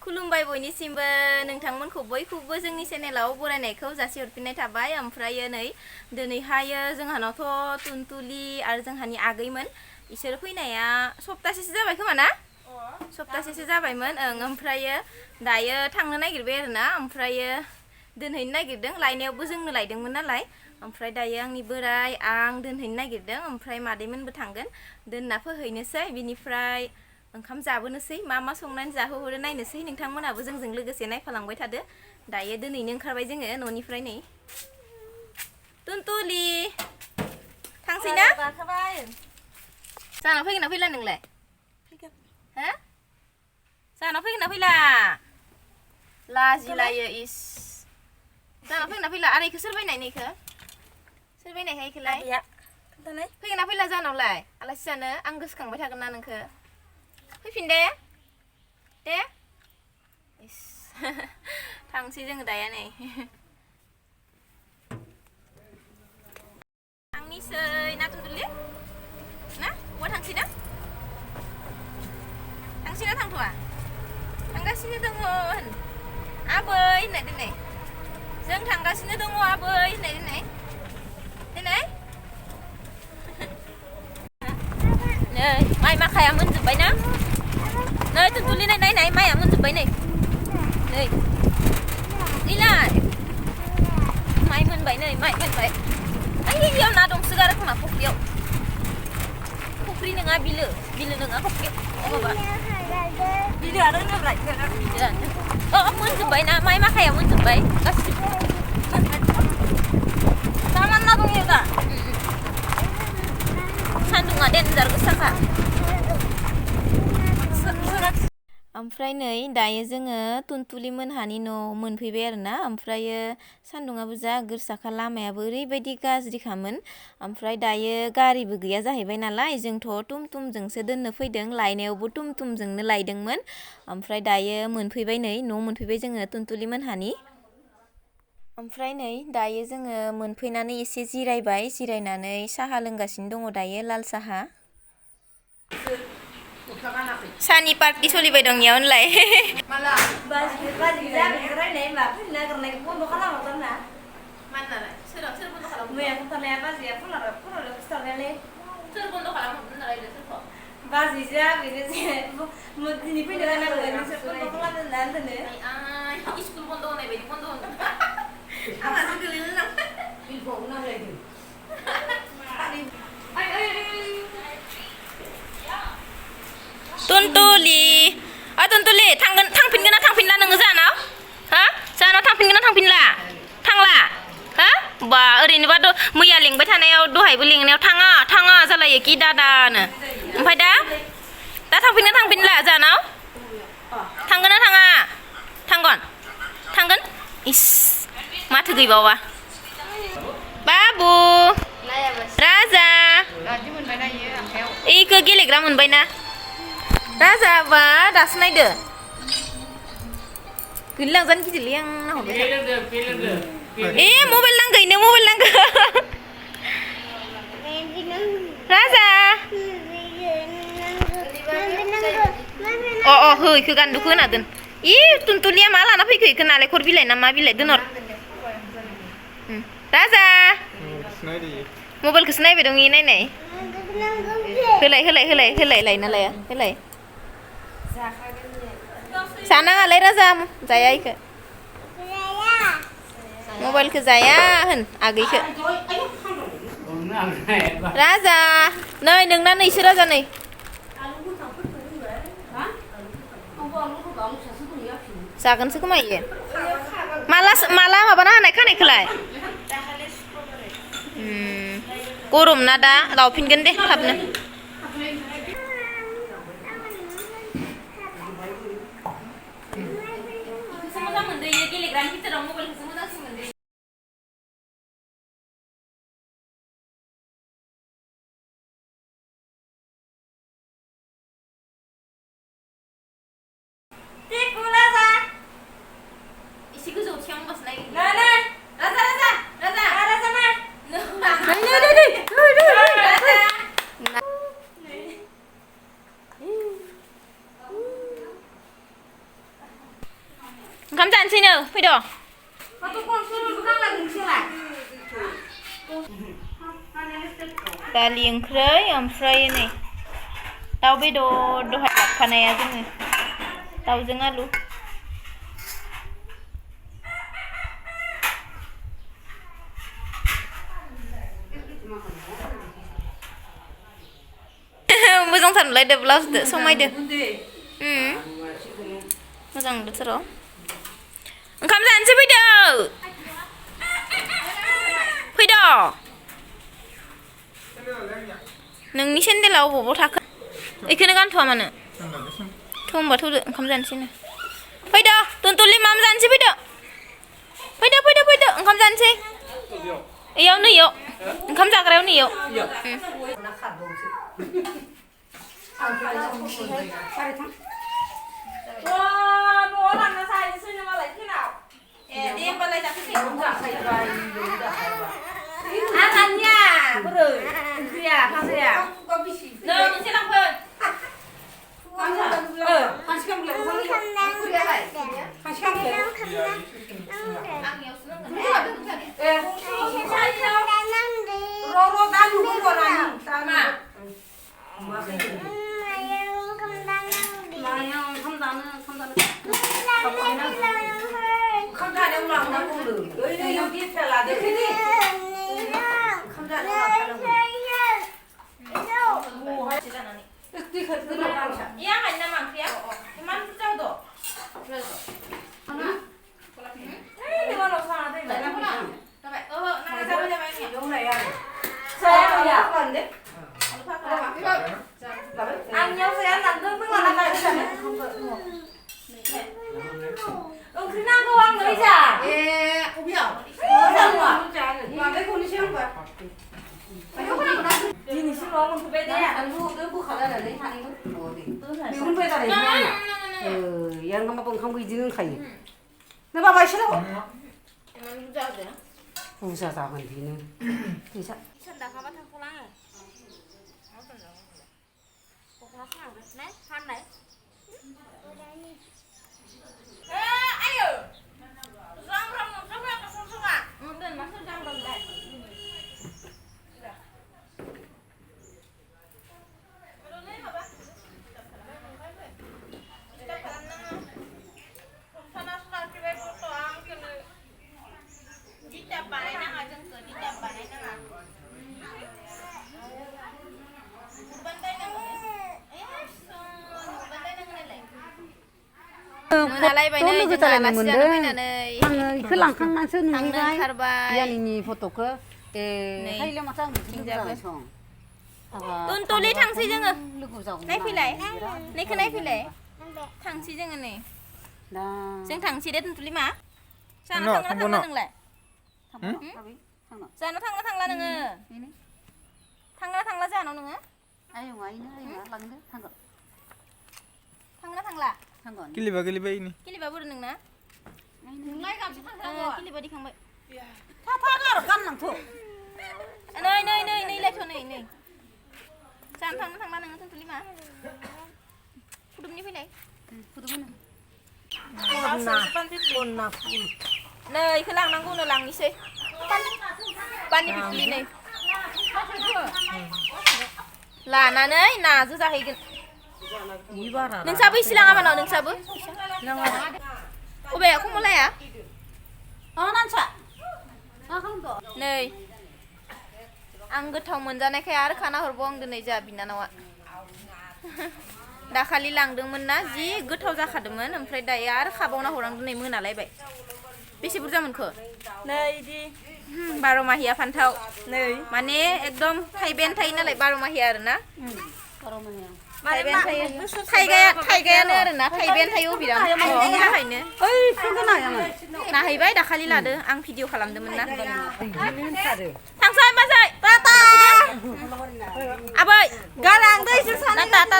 खुलुमबाय बयनिसिमबो नोंथांमोनखौ बयखौबो जोंनि चेनेलाव बरायनायखौ जासिहरफिननाय थाबाय। ओमफ्राय नै दिनैहायो जोंहानावथ' तुनतुलि आरो जोंहानि आगैमोन इसोर फैनाया सप्तासेसो जाबाय खोमा ना? सप्तासेसो जाबायमोन ओमफ्रायो दायो थांनो नागिरबाय आरोना। ओमफ्रायो दोनहैनो नागिरदों, लायनायावबो जोंनो लायदोंमोन नालाय। ओमफ्राय दायो आंनि बोराय आं दोनहैनो नागिरदों, ओमफ्राय मादैमोनबो थांगोन। दोनना फैहैनोसै, बिनिफ्राय ओंखाम जाबोनोसै, मा संनानै जाहोहरो नायनोसै। नोंथांमोनाबो जोंजों लोगोसे नायफालांबाय थादो। दायो दोनहैनो ओंखारबाय जोङो न'निफ्राय। नै तुनतुलि थांसै ना? जाना फैगोन ना फैला नोंलाय? हो? जाना फैगोन ना फैला? लाजिलायो इस। जाना फैगोन ना फैला? आरो इखो सोर बायनाय इखो? सोर बायनायहाय इखोलाय? फैगोन ना फैला जानावलाय? आलासि जानो आं गोसोखांबाय थागोन ना नोंखो। फैफिन दे इस थांसै जोङो दाया नै। थांनिसै ना तुनतुलि? ना बहा थांसै ना? थांसै ना थांथ'आ? थांगासिनो दङ होन। आबै होननाय दोननाय। जों थांगासिनो दङ आबै होननाय दोननाय। दोननाय। नै माइ माखाया मोनजोब्बाय ना? नै तुनतुलि नाय माइया मोनजोब्बाय नै। नै इलाय माइ मोनबाय नै, माइ मोनबाय। ओइयाव ना दंसोगारो खोमा फख्रियाव। फख्रि नङा बिलो नङा फख्रि। माबा बिलोआनो होनोब्रा बिलोआनो। मोनजोब्बाय ना, माइ माखाया मोनजोब्बाय गासिबो। दामान ना दं दा? सान्दुङा देन्जार गोसाखा। ओमफ्राय नै दायो जोङो तुनतुलि मोनहानि न' मोनफैबाय आरोना। ओमफ्रायो सान्दुङाबो जा गोसाखा, लामायाबो ओरैबायदि गाज्रिखामोन। ओमफ्राय दायो गारिबो गैया जाहैबाय नालाय, जोंथ' टुमटुमजोंसो दोननो फैदों। लायनायावबो टुमटुमजोंनो लायदोंमोन। ओमफ्राय दायो मोनफैबाय, नै न' मोनफैबाय जोङो तुनतुलि मोनहानि। ओमफ्राय नै दायो जोङो मोनफैनानै एसे जिरायबाय, जिरायनानै साहा लोंगासिनो दङ दायो, लाल साहा। सानि पार्टि सोलिबाय दं इयाव होनलाय। तुनतुलि थांफिनगोन ना थांफिनला नोङो जाहानाव? हो? जाहानाव थांफिनगोन ना थांफिनला? थांला? हो? बा ओरैनोबाथ' मैया लिंबाय थानायाव, दहायबो लिंनायाव थाङा जालायो कि दादानो। ओमफ्राय दा थांफिनगोन थांफिनला जाहानाव? थांगोन ना थाङा? थांगोन? इस माथो गैबावा। बाबु राजा इखो गेलेग्रा मोनबायना? राजा बा दासो नायदो। गोलैलांजानो गिदिरलै आं नाहरबाय था। मबाइल नांगौ इनो, मबाइल नांगौ। राजा हो इखो गान्दुखौ होना दोन। तुनतुलिया मा लाना फैखो इखो? नालेंखर बिलाइ ना मा बिलाइ? दोनहर। राजा मबाइलखौसो नायबाय दं इयो, नायनाय। होलाय लायना लाया होलाय। जानाङालै राजा, जाया इखो। मबाइलखौ जाया होन आगैखो। राजा नै नोंना नैसो राजा नै। जागोनसो खोमा इयो। माला माबाना होनाय खानायखौलाय? गरम ना दा, लावफिनगोन दे थाबनो। मोजां मोनदो इयो गेलेग्रानि भितोराव मबाइलखौसो मोजांसिन मोनदो। एसे गोजौथियाव होनबासो नायगोन। ओंखाम जानोसैनो फैद' दालि ओंख्रै ओमफ्राय नै दाउ बेदर दहाय लाबोखानाया जोङो दाउजों आलु मोजांथार नुलायदो ब्लाउसदो समायदो मोजां नुदोथ' र' ओंखाम जानोसै फैदो फैद' नोंनि सेन्देला अबाव थाखो बेखौनो गानथ'वा मानो थ' होनबा थौदो ओंखाम जानोसैनो फैदो टुनटुलि माम जानोसै फैदो फैदो फैदो फैदो ओंखाम जानोसै इयाव नै इयाव ओंखाम जाग्रायाव नै इयाव 부자 작은 뒤는 부자. 또 누구 잘하는 건데? 그 랑캉만서 누구가? 이안이니 포토크 하이려면 짱 누구잖아요. टुनटुलि थांसै जोङो नायफैलाय नैखौ नायफैलाय थांसै जोङो नै जों थांसै दे टुनटुलि मा जानो थांना नोंलाय जानो थांला नोङो थांला जानाव नोङो थांला Kiliba ini. Kiliba boरो नोंना नोंलाय गामसा थांथागौ Kiliba दिखांबाय थाथागार गाननांथ' नै लायथ' नै जानो थांला नोङो टुनटुलि मा फुदुमनि फैलाय फुदुमनो नै इखौ लांनांगौनो लांनिसै पानि पिपलि नै लानानै नाजो जाहैगोन नोंसाबो इसे लाङाबा न' नोंसाबो अबे कमलाया नै आं गोथाव मोनजानायखाय आरो खाना हरबाव आं दिनै जोंहा बिनानावा दाखालि लांदोंमोन ना जि गोथाव जाखादोंमोन ओमफ्राय दायो आरो खाबावना हरां दिनै मोनालायबाय बेसे बुरजा मोनखो नै इदि 12 माहिया फान्थाव नै माने एकदम थाइबेन थायो नालाय 12 माहिया आरोना 12 माहिया थाइबेन थायो थाइगायानो आरोना थाइबेन थायो बिराद बेनि थाखायनो ओइ फुगोनायामोन नाहैबाय दाखालि लादो आं भिडिअ खालामदोंमोन ना थांसै बाजै टाटा आबै गालांदो इसोर सानै टाटा